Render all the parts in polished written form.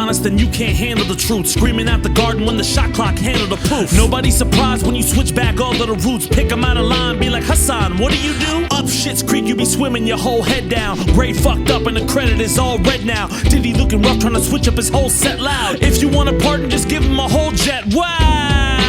honest, then you can't handle the truth. Screaming out the garden when the shot clock handled the proof. Nobody's surprised when you switch back all of the roots. Pick them out of line, be like, Hassan, what do you do? Up Shit's Creek, you be swimming your whole head down. Grade fucked up and the credit is all red now. Diddy looking rough trying to switch up his whole set loud. If you want a pardon, just give him a whole jet. Wow!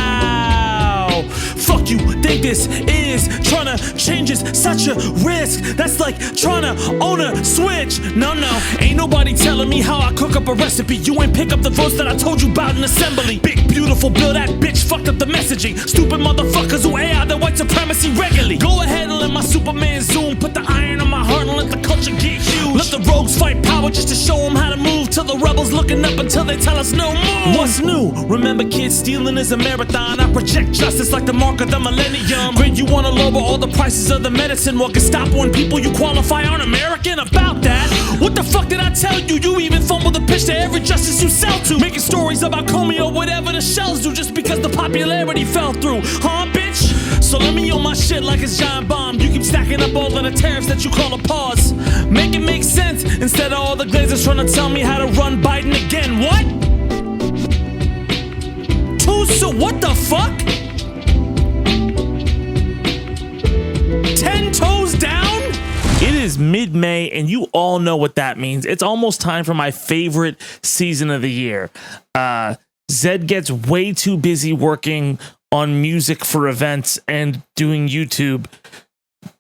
Fuck you, think this is trying to change is such a risk. That's like trying to own a switch. No, ain't nobody telling me how I cook up a recipe. You ain't pick up the votes that I told you about in assembly. Big beautiful bill, that bitch fucked up the messaging. Stupid motherfuckers who AI the white supremacy regularly. Go ahead and let my Superman zoom. Put the iron on my heart and let the culture get huge. Let the rogues fight power just to show them how to move. Till the rebels looking up until they tell us no more. What's new? Remember kids, stealing is a marathon. I project justice like the mark of the millennium. Grid, you wanna lower all the prices of the medicine. What can stop when people you qualify aren't American? About that, what the fuck did I tell you? You even fumble the pitch to every justice you sell to. Making stories about Comey or whatever the shells do just because the popularity fell through. Huh, bitch? So let me own my shit like it's Giant Bomb. You keep stacking up all of the tariffs that you call a pause. Make it make sense instead of all the glazers trying to tell me how to run Biden again. What? So what the fuck? 10 toes down? It is mid-May and you all know what that means. It's almost time for my favorite season of the year. Zaid gets way too busy working on music for events and doing YouTube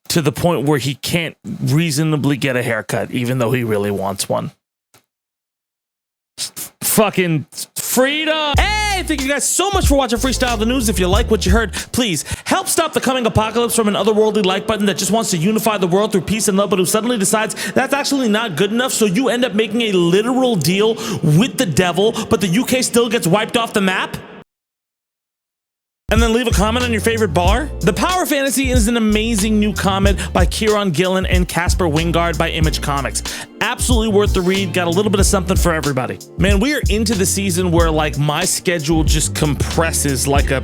to the point where he can't reasonably get a haircut, even though he really wants one. Fucking freedom. Hey, thank you guys so much for watching Freestyle the News. If you like what you heard, please help stop the coming apocalypse from an otherworldly like button that just wants to unify the world through peace and love, but who suddenly decides that's actually not good enough, so you end up making a literal deal with the devil, but the UK still gets wiped off the map? And then leave a comment on your favorite bar? The Power Fantasy is an amazing new comic by Kieran Gillen and Casper Wingard by Image Comics. Absolutely worth the read. Got a little bit of something for everybody. Man, we are into the season where like my schedule just compresses like a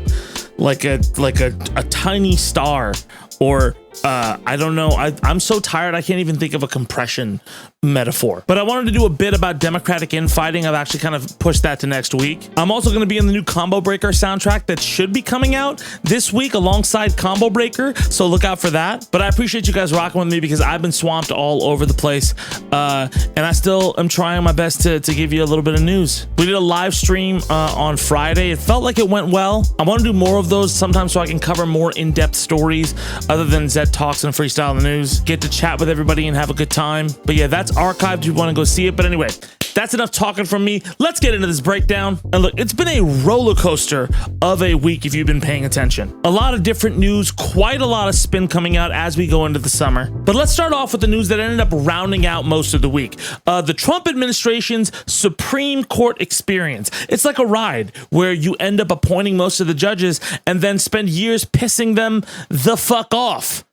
tiny star, or I don't know. I'm so tired I can't even think of a compression metaphor. But I wanted to do a bit about democratic infighting. I've actually kind of pushed that to next week. I'm also going to be in the new Combo Breaker soundtrack that should be coming out this week alongside Combo Breaker, so look out for that. But I appreciate you guys rocking with me because I've been swamped all over the place, and I still am trying my best to give you a little bit of news. We did a live stream on Friday. It felt like it went well. I want to do more of those sometimes so I can cover more in-depth stories other than Zaid Talks and Freestyle the News. Get to chat with everybody and have a good time. But yeah, that's archived if you want to go see it. But anyway, that's enough talking from me. Let's get into this breakdown. And look, it's been a roller coaster of a week if you've been paying attention. A lot of different news, quite a lot of spin coming out as we go into the summer. But let's start off with the news that ended up rounding out most of the week. The Trump administration's Supreme Court experience. It's like a ride where you end up appointing most of the judges and then spend years pissing them the fuck off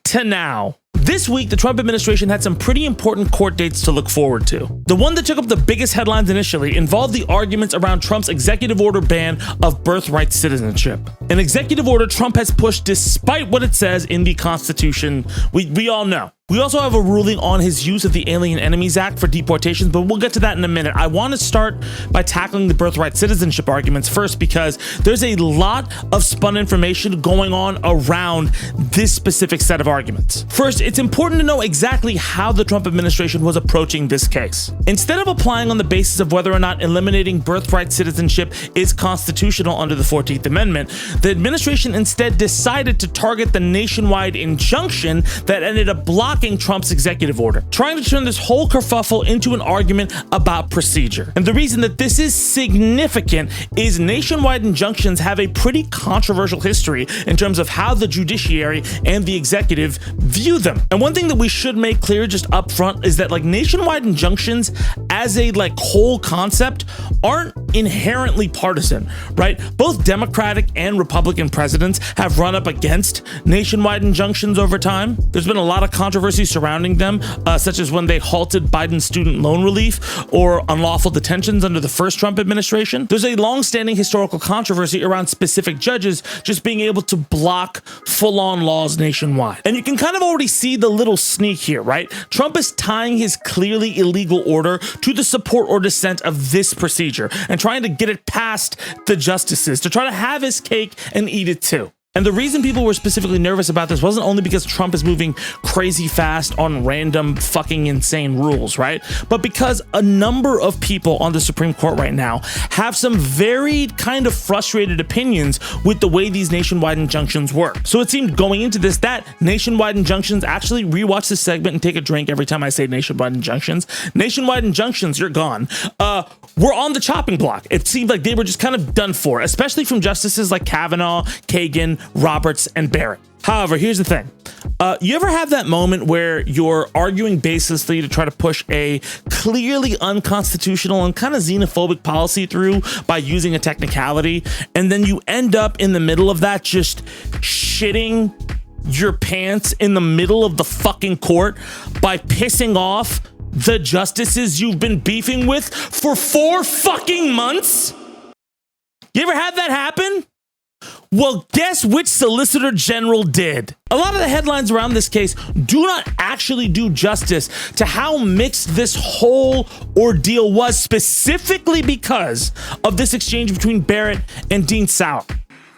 to now. This week, the Trump administration had some pretty important court dates to look forward to. The one that took up the biggest headlines initially involved the arguments around Trump's executive order ban of birthright citizenship. An executive order Trump has pushed despite what it says in the Constitution. We all know. We also have a ruling on his use of the Alien Enemies Act for deportations, but we'll get to that in a minute. I want to start by tackling the birthright citizenship arguments first because there's a lot of spun information going on around this specific set of arguments. First, it's important to know exactly how the Trump administration was approaching this case. Instead of applying on the basis of whether or not eliminating birthright citizenship is constitutional under the 14th Amendment, the administration instead decided to target the nationwide injunction that ended up blocking Trump's executive order, trying to turn this whole kerfuffle into an argument about procedure. And the reason that this is significant is nationwide injunctions have a pretty controversial history in terms of how the judiciary and the executive view them. And one thing that we should make clear just up front is that like nationwide injunctions as a like whole concept aren't inherently partisan, right? Both Democratic and Republican presidents have run up against nationwide injunctions over time. There's been a lot of controversy controversy surrounding them, such as when they halted Biden's student loan relief or unlawful detentions under the first Trump administration. There's a long-standing historical controversy around specific judges just being able to block full-on laws nationwide. And you can kind of already see the little sneak here, right? Trump is tying his clearly illegal order to the support or dissent of this procedure and trying to get it past the justices to try to have his cake and eat it too. And the reason people were specifically nervous about this wasn't only because Trump is moving crazy fast on random fucking insane rules, right? But because a number of people on the Supreme Court right now have some very kind of frustrated opinions with the way these nationwide injunctions work. So it seemed going into this that nationwide injunctions, actually rewatch this segment and take a drink every time I say nationwide injunctions. Nationwide injunctions, you're gone. We're on the chopping block. It seemed like they were just kind of done for, especially from justices like Kavanaugh, Kagan, Roberts, and Barrett. However, here's the thing. You ever have that moment where you're arguing baselessly to try to push a clearly unconstitutional and kind of xenophobic policy through by using a technicality, and then you end up in the middle of that just shitting your pants in the middle of the fucking court by pissing off the justices you've been beefing with for 4 fucking months? You ever had that happen? Well, guess which Solicitor General did? A lot of the headlines around this case do not actually do justice to how mixed this whole ordeal was, specifically because of this exchange between Barrett and Dean Sauer.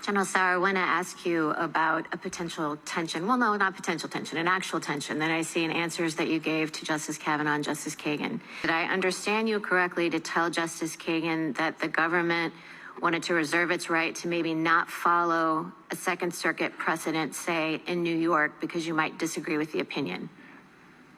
General Sauer, I want to ask you about a potential tension. Well, no, not potential tension, an actual tension that I see in answers that you gave to Justice Kavanaugh and Justice Kagan. Did I understand you correctly to tell Justice Kagan that the government wanted to reserve its right to maybe not follow a Second Circuit precedent, say, in New York, because you might disagree with the opinion?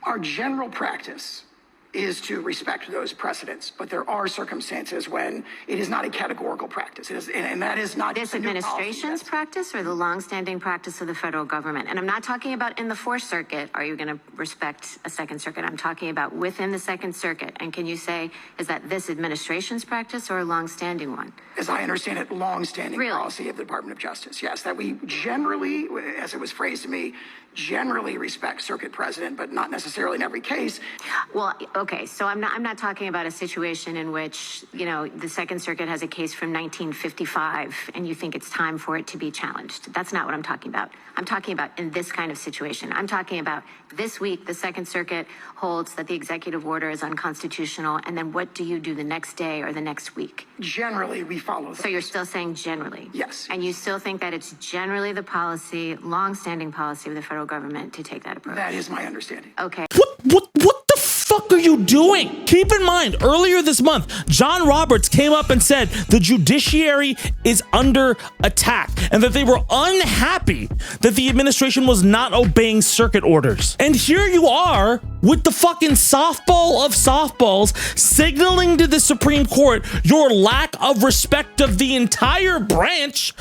Our general practice is to respect those precedents, but there are circumstances when it is not a categorical practice. It is, and that is not this administration's practice or the longstanding practice of the federal government. And I'm not talking about in the Fourth Circuit, are you going to respect a Second Circuit? I'm talking about within the Second Circuit. And can you say, is that this administration's practice or a longstanding one? As I understand it, longstanding policy of the Department of Justice. Yes, that we generally, as it was phrased to me, generally respect circuit precedent, but not necessarily in every case. Well, okay, so I'm not talking about a situation in which, you know, the Second Circuit has a case from 1955 and you think it's time for it to be challenged. That's not what I'm talking about. I'm talking about in this kind of situation. I'm talking about this week, the Second Circuit holds that the executive order is unconstitutional, and then what do you do the next day or the next week? Generally, we follow those. So you're still saying generally? Yes. And you still think that it's generally the policy, long-standing policy of the federal government to take that approach? That is my understanding. Okay. What the fuck are you doing? Keep in mind, earlier this month, John Roberts came up and said the judiciary is under attack and that they were unhappy that the administration was not obeying circuit orders. And here you are with the fucking softball of softballs signaling to the Supreme Court your lack of respect of the entire branch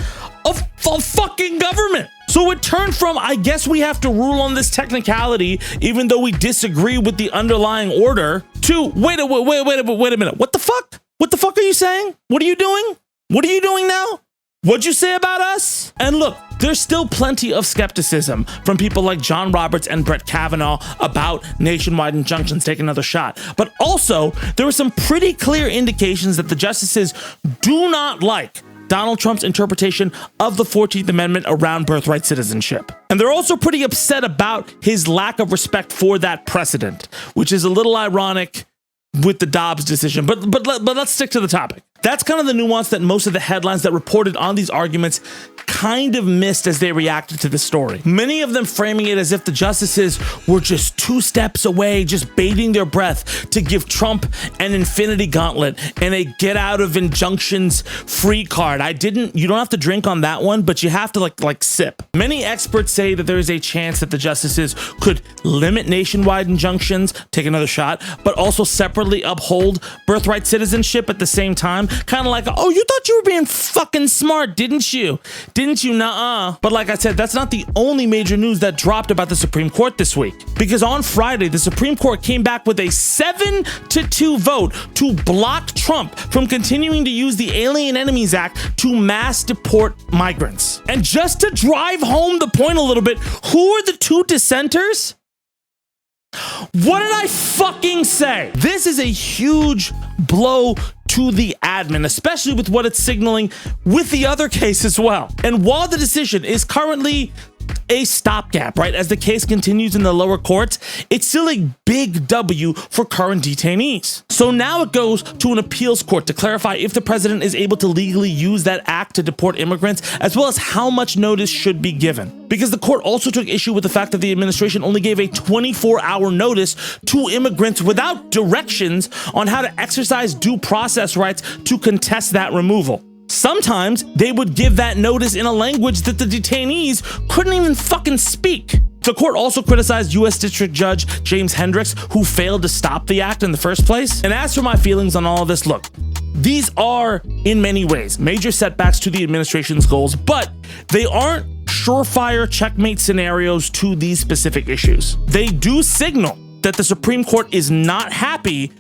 of fucking government. So it turned from, I guess we have to rule on this technicality, even though we disagree with the underlying order, to, wait a minute. What the fuck? What the fuck are you saying? What are you doing? What are you doing now? What'd you say about us? And look, there's still plenty of skepticism from people like John Roberts and Brett Kavanaugh about nationwide injunctions. Take another shot. But also, there were some pretty clear indications that the justices do not like Donald Trump's interpretation of the 14th Amendment around birthright citizenship. And they're also pretty upset about his lack of respect for that precedent, which is a little ironic with the Dobbs decision. But let's stick to the topic. That's kind of the nuance that most of the headlines that reported on these arguments kind of missed as they reacted to the story. Many of them framing it as if the justices were just 2 steps away, just baiting their breath to give Trump an infinity gauntlet and a get out of injunctions free card. You don't have to drink on that one, but you have to like sip. Many experts say that there is a chance that the justices could limit nationwide injunctions, take another shot, but also separately uphold birthright citizenship at the same time. Kind of like, oh, you thought you were being fucking smart, didn't you? Didn't you? Nuh-uh. But like I said, that's not the only major news that dropped about the Supreme Court this week. Because on Friday, the Supreme Court came back with a 7-2 vote to block Trump from continuing to use the Alien Enemies Act to mass deport migrants. And just to drive home the point a little bit, who are the 2 dissenters? What did I fucking say? This is a huge blow to the admin, especially with what it's signaling with the other case as well. And while the decision is currently a stopgap, right, as the case continues in the lower courts, it's still a big W for current detainees. So now it goes to an appeals court to clarify if the president is able to legally use that act to deport immigrants, as well as how much notice should be given. Because the court also took issue with the fact that the administration only gave a 24-hour notice to immigrants without directions on how to exercise due process rights to contest that removal. Sometimes they would give that notice in a language that the detainees couldn't even fucking speak. The court also criticized U.S. District Judge James Hendricks, who failed to stop the act in the first place. And as for my feelings on all of this, look, these are, in many ways, major setbacks to the administration's goals, but they aren't surefire checkmate scenarios to these specific issues. They do signal that the Supreme Court is not happy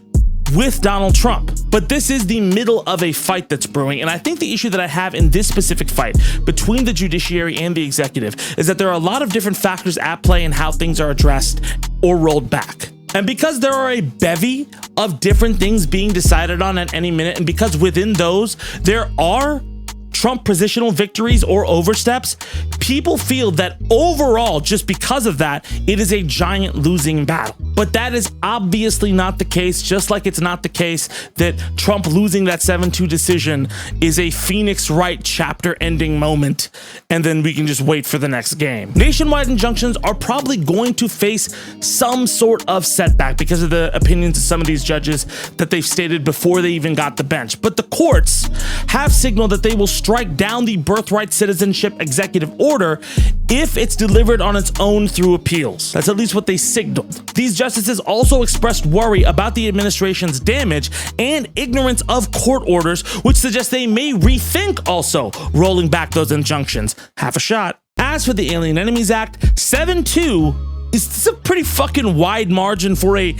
with Donald Trump. But this is the middle of a fight that's brewing, and I think the issue that I have in this specific fight between the judiciary and the executive is that there are a lot of different factors at play in how things are addressed or rolled back. And because there are a bevy of different things being decided on at any minute, and because within those there are Trump positional victories or oversteps, people feel that overall, just because of that, it is a giant losing battle. But that is obviously not the case, just like it's not the case that Trump losing that 7-2 decision is a Phoenix Wright chapter ending moment, and then we can just wait for the next game. Nationwide injunctions are probably going to face some sort of setback because of the opinions of some of these judges that they've stated before they even got the bench. But the courts have signaled that they will strike down the Birthright Citizenship executive order if it's delivered on its own through appeals. That's at least what they signaled. These justices also expressed worry about the administration's damage and ignorance of court orders, which suggests they may rethink also rolling back those injunctions. Half a shot. As for the Alien Enemies Act, 7-2 is a pretty fucking wide margin for a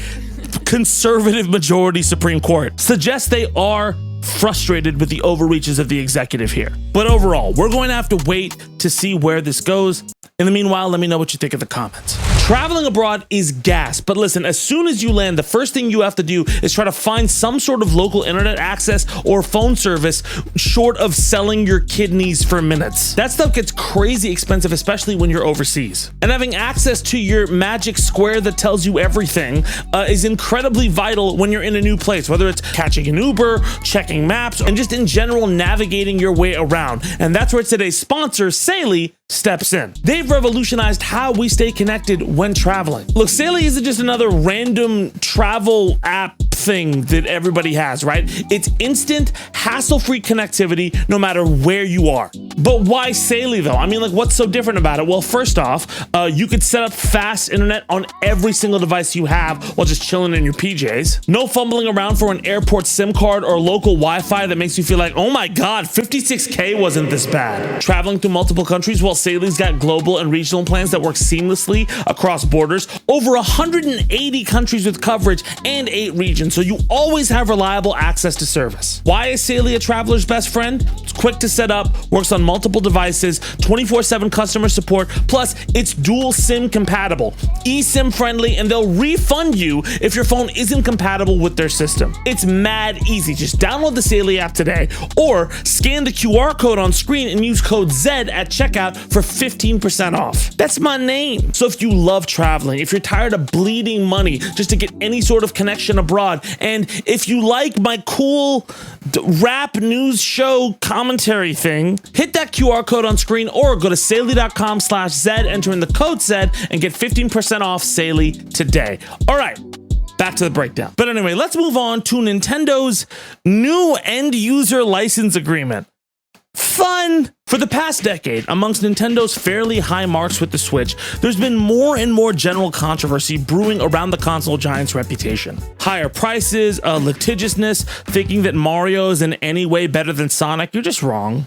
conservative majority Supreme Court. Suggests they are frustrated with the overreaches of the executive here. But overall, we're going to have to wait to see where this goes. In the meanwhile, let me know what you think in the comments. Traveling abroad is gas, but listen, as soon as you land, the first thing you have to do is try to find some sort of local internet access or phone service short of selling your kidneys for minutes. That stuff gets crazy expensive, especially when you're overseas. And having access to your magic square that tells you everything is incredibly vital when you're in a new place, whether it's catching an Uber, checking maps, and just in general navigating your way around. And that's where today's sponsor, Saily, steps in. They've revolutionized how we stay connected when traveling. Look, Saily isn't just another random travel app thing that everybody has, right? It's instant, hassle-free connectivity no matter where you are. But why Saily though? I mean, like, what's so different about it? Well, first off, you could set up fast internet on every single device you have while just chilling in your PJs. No fumbling around for an airport SIM card or local Wi-Fi that makes you feel like, oh my God, 56K wasn't this bad. Traveling through multiple countries, well, Saily's got global and regional plans that work seamlessly across borders, over 180 countries with coverage and 8 regions, so you always have reliable access to service. Why is Saily a traveler's best friend? It's quick to set up, works on multiple devices, 24/7 customer support, plus it's dual SIM compatible, eSIM friendly, and they'll refund you if your phone isn't compatible with their system. It's mad easy. Just download the Saily app today or scan the QR code on screen and use code ZED at checkout for 15% off. That's my name. So if you love traveling, if you're tired of bleeding money just to get any sort of connection abroad, and if you like my cool rap news show commentary thing, hit that QR code on screen or go to Saily.com/Zed, enter in the code ZED, and get 15% off Saily today. All right. Back to the breakdown. But anyway, let's move on to Nintendo's new end user license agreement. Fun! For the past decade, amongst Nintendo's fairly high marks with the Switch, there's been more and more general controversy brewing around the console giant's reputation. Higher prices, litigiousness, thinking that Mario is in any way better than Sonic. You're just wrong.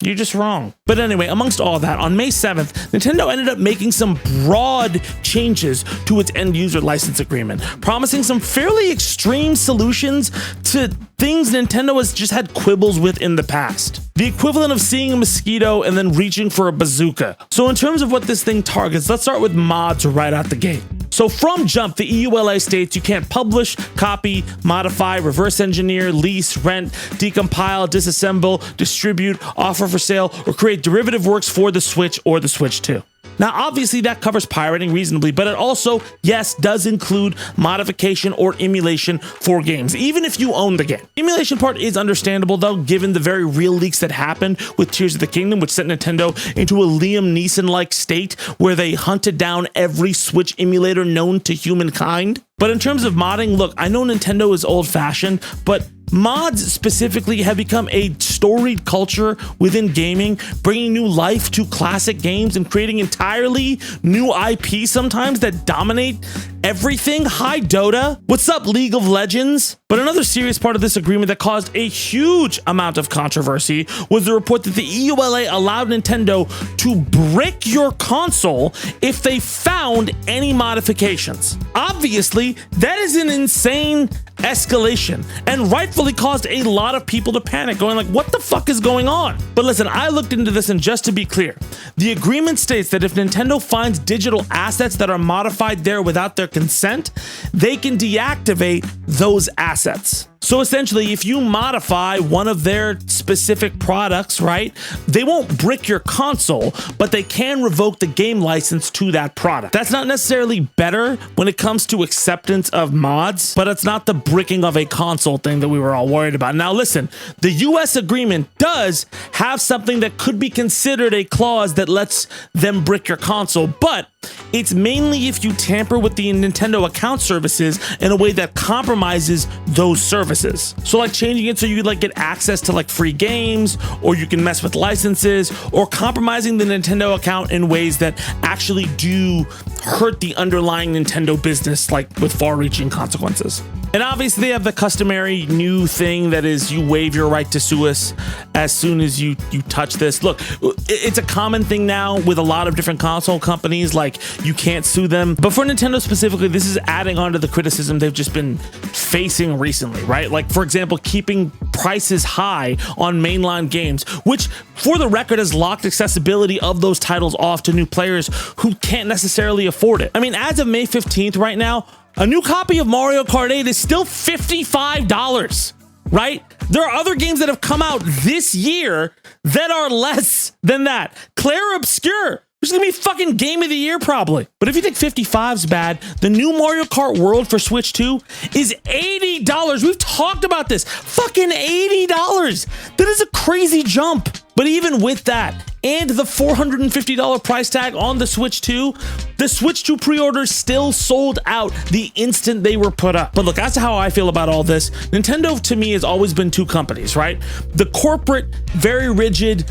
You're just wrong. But anyway, amongst all that, on May 7th, Nintendo ended up making some broad changes to its end user license agreement, promising some fairly extreme solutions to things Nintendo has just had quibbles with in the past. The equivalent of seeing a mosquito and then reaching for a bazooka. So in terms of what this thing targets, let's start with mods right out the gate. So from jump, the EULA states you can't publish, copy, modify, reverse engineer, lease, rent, decompile, disassemble, distribute, offer for sale, or create derivative works for the Switch or the Switch 2. Now, obviously that covers pirating reasonably, but it also, yes, does include modification or emulation for games, even if you own the game. Emulation part is understandable though, given the very real leaks that happened with Tears of the Kingdom, which sent Nintendo into a Liam Neeson-like state where they hunted down every Switch emulator known to humankind. But in terms of modding, look, I know Nintendo is old-fashioned, but mods specifically have become a storied culture within gaming, bringing new life to classic games and creating entirely new IP sometimes that dominate everything. Hi, Dota. What's up, League of Legends? But another serious part of this agreement that caused a huge amount of controversy was the report that the EULA allowed Nintendo to brick your console if they found any modifications. Obviously, that is an insane escalation and rightfully caused a lot of people to panic, going like, what the fuck is going on? But listen, I looked into this, and just to be clear, the agreement states that if Nintendo finds digital assets that are modified there without their consent, they can deactivate those assets. So essentially, if you modify one of their specific products, right, they won't brick your console, but they can revoke the game license to that product. That's not necessarily better when it comes to acceptance of mods, but it's not the bricking of a console thing that we were all worried about. Now listen, the US agreement does have something that could be considered a clause that lets them brick your console, but it's mainly if you tamper with the Nintendo account services in a way that compromises those services. So like changing it so you like get access to like free games, or you can mess with licenses, or compromising the Nintendo account in ways that actually do hurt the underlying Nintendo business, like with far-reaching consequences. And obviously they have the customary new thing that is you waive your right to sue us as soon as you touch this. Look, it's a common thing now with a lot of different console companies, like you can't sue them. But for Nintendo specifically, this is adding on to the criticism they've just been facing recently, right? Like, for example, keeping prices high on mainline games, which for the record has locked accessibility of those titles off to new players who can't necessarily afford it. I mean, as of May 15th right now, a new copy of Mario Kart 8 is still $55, right? There are other games that have come out this year that are less than that. Claire Obscure, which is gonna be fucking game of the year probably. But if you think 55's bad, the new Mario Kart World for Switch 2 is $80. We've talked about this. Fucking $80. That is a crazy jump. But even with that, and the $450 price tag on the Switch 2, the Switch 2 pre-orders still sold out the instant they were put up. But look, that's how I feel about all this. Nintendo to me has always been two companies, right? The corporate, very rigid,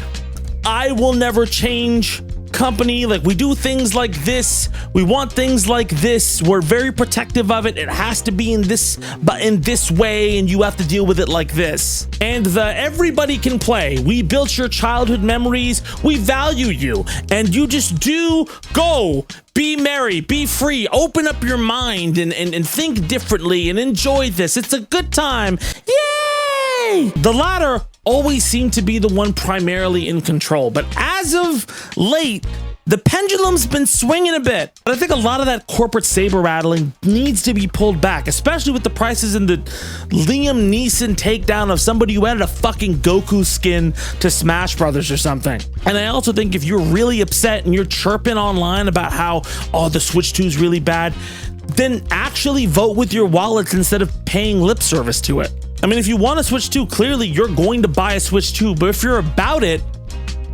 I will never change company, like we do things like this, we want things like this, we're very protective of it, it has to be in this, but in this way, and you have to deal with it like this. And the everybody can play, we built your childhood memories, we value you, and you just do go, be merry, be free, open up your mind and think differently and enjoy this. It's a good time. Yay! The latter always seemed to be the one primarily in control, but as of late, the pendulum's been swinging a bit. But I think a lot of that corporate saber rattling needs to be pulled back, especially with the prices in the Liam Neeson takedown of somebody who added a fucking Goku skin to Smash Brothers or something. And I also think if you're really upset and you're chirping online about how, oh, the Switch 2 is really bad, then actually vote with your wallets instead of paying lip service to it. I mean, if you want a Switch 2, clearly you're going to buy a Switch 2, but if you're about it,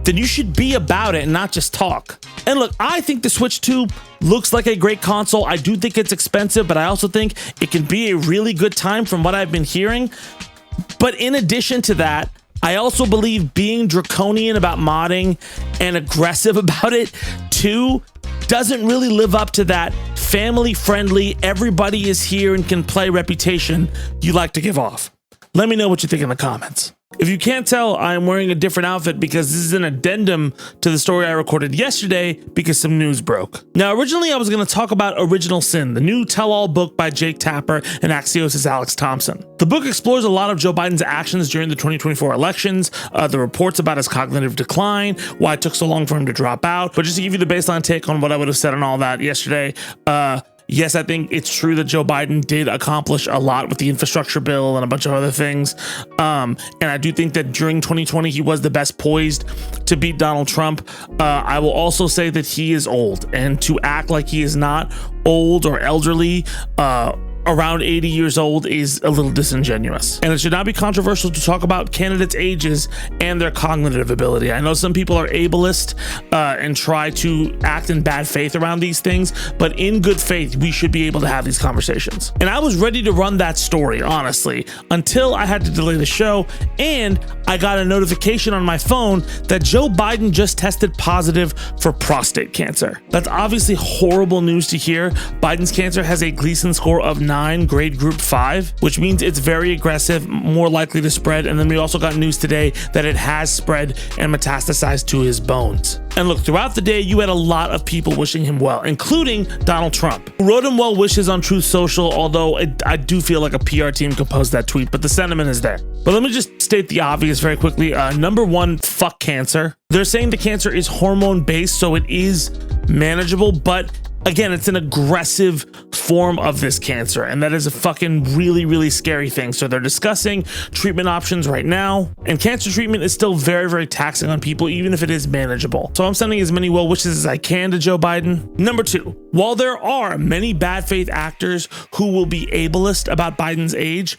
then you should be about it and not just talk. And look, I think the Switch 2 looks like a great console. I do think it's expensive, but I also think it can be a really good time from what I've been hearing. But in addition to that, I also believe being draconian about modding and aggressive about it too doesn't really live up to that family-friendly, everybody is here and can play reputation you like to give off. Let me know what you think in the comments. If you can't tell, I'm wearing a different outfit because this is an addendum to the story I recorded yesterday because some news broke. Now, originally I was going to talk about Original Sin, the new tell-all book by Jake Tapper and Axios' Alex Thompson. The book explores a lot of Joe Biden's actions during the 2024 elections, the reports about his cognitive decline, why it took so long for him to drop out. But just to give you the baseline take on what I would have said on all that yesterday, Yes, I think it's true that Joe Biden did accomplish a lot with the infrastructure bill and a bunch of other things. And I do think that during 2020, he was the best poised to beat Donald Trump. I will also say that he is old, and to act like he is not old or elderly, around 80 years old is a little disingenuous. And it should not be controversial to talk about candidates' ages and their cognitive ability. I know some people are ableist and try to act in bad faith around these things, but in good faith, we should be able to have these conversations. And I was ready to run that story, honestly, until I had to delay the show, and I got a notification on my phone that Joe Biden just tested positive for prostate cancer. That's obviously horrible news to hear. Biden's cancer has a Gleason score of 9, grade group 5, which means it's very aggressive, more likely to spread. And then we also got news today that it has spread and metastasized to his bones. And look, throughout the day, you had a lot of people wishing him well, including Donald Trump, who wrote him well wishes on Truth Social, although I do feel like a PR team composed that tweet, but the sentiment is there. But let me just state the obvious very quickly. Number one, fuck cancer. They're saying the cancer is hormone-based, so it is manageable, but again, it's an aggressive form of this cancer, and that is a fucking really, really scary thing. So they're discussing treatment options right now, and cancer treatment is still very, very taxing on people, even if it is manageable. So I'm sending as many well wishes as I can to Joe Biden. Number two, while there are many bad faith actors who will be ableist about Biden's age,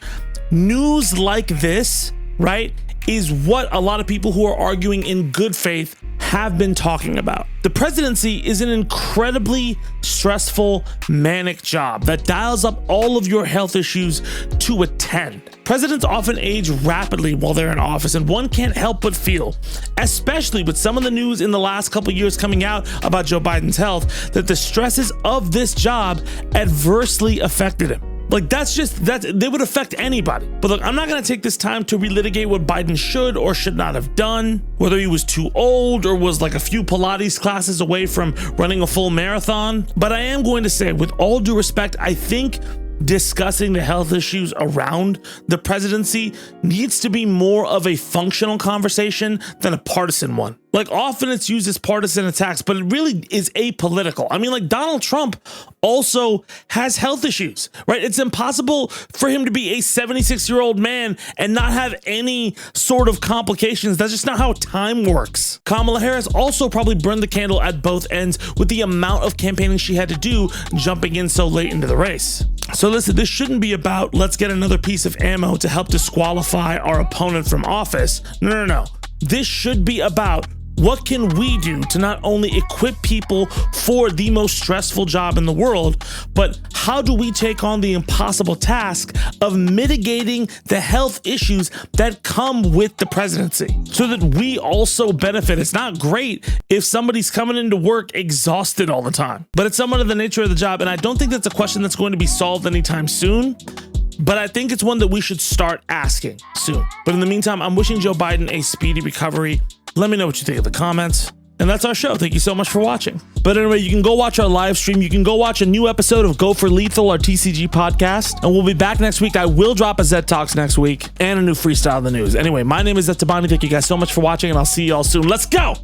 news like this, right, is what a lot of people who are arguing in good faith have been talking about. The presidency is an incredibly stressful, manic job that dials up all of your health issues to a 10. Presidents often age rapidly while they're in office, and one can't help but feel, especially with some of the news in the last couple years coming out about Joe Biden's health, that the stresses of this job adversely affected him. Like, they would affect anybody. But look, I'm not going to take this time to relitigate what Biden should or should not have done, whether he was too old or was like a few Pilates classes away from running a full marathon. But I am going to say, with all due respect, I think discussing the health issues around the presidency needs to be more of a functional conversation than a partisan one. Like, often it's used as partisan attacks, but it really is apolitical. I mean, like, Donald Trump also has health issues, right? It's impossible for him to be a 76-year-old man and not have any sort of complications. That's just not how time works. Kamala Harris also probably burned the candle at both ends with the amount of campaigning she had to do jumping in so late into the race. So listen, this shouldn't be about let's get another piece of ammo to help disqualify our opponent from office. No. This should be about what can we do to not only equip people for the most stressful job in the world, but how do we take on the impossible task of mitigating the health issues that come with the presidency so that we also benefit? It's not great if somebody's coming into work exhausted all the time, but it's somewhat of the nature of the job. And I don't think that's a question that's going to be solved anytime soon, but I think it's one that we should start asking soon. But in the meantime, I'm wishing Joe Biden a speedy recovery. Let me know what you think in the comments. And that's our show. Thank you so much for watching. But anyway, you can go watch our live stream. You can go watch a new episode of Go for Lethal, our TCG podcast. And we'll be back next week. I will drop a Zed Talks next week and a new freestyle in the news. Anyway, my name is Tabani. Thank you guys so much for watching, and I'll see you all soon. Let's go.